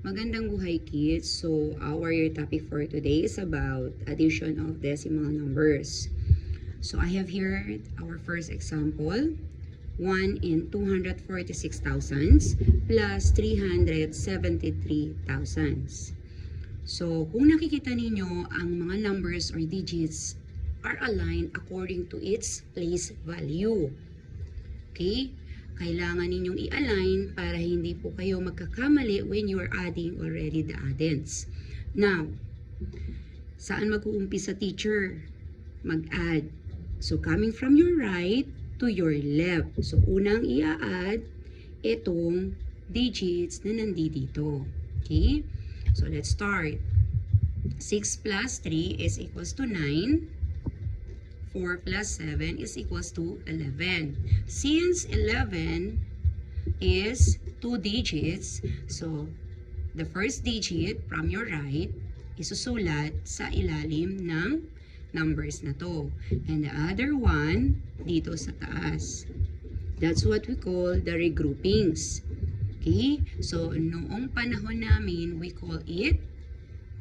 Magandang buhay, kids. So, our topic for today is about addition of decimal numbers. So, I have here our first example. 1 in 246 thousands plus 373 thousands. So, kung nakikita ninyo, ang mga numbers or digits are aligned according to its place value. Okay? Kailangan ninyong i-align para hindi po kayo magkakamali when you are adding already the addends. Now, saan mag-uumpisa teacher? Mag-add. So, coming from your right to your left. So, unang i-add itong digits na nandito. Okay? So, let's start. 6 plus 3 is equals to 9. 4 plus 7 is equals to 11. Since 11 is 2 digits, so the first digit from your right isusulat sa ilalim ng numbers na to. And the other one dito sa taas. That's what we call the regroupings. Okay? So, noong panahon namin, we call it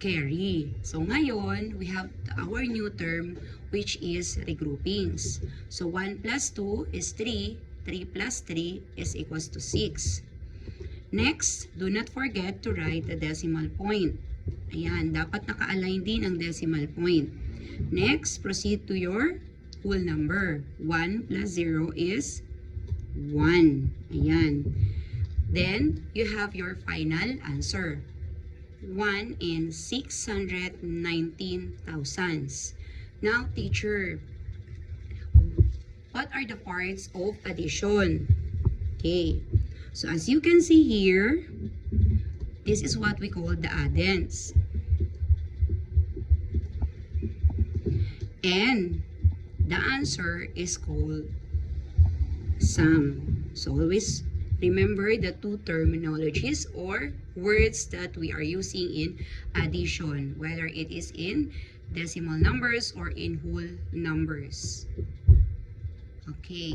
carry. So, ngayon, we have our new term which is regroupings. So, 1 plus 2 is 3. 3 plus 3 is equals to 6. Next, do not forget to write the decimal point. Ayan, dapat naka-align din ang decimal point. Next, proceed to your whole number. 1 plus 0 is 1. Ayan. Then, you have your final answer. 1 in 619 thousands. Now, teacher, what are the parts of addition? Okay. So, as you can see here, this is what we call the addends. And the answer is called sum. So, always remember the two terminologies or words that we are using in addition, whether it is in decimal numbers or in whole numbers. Okay.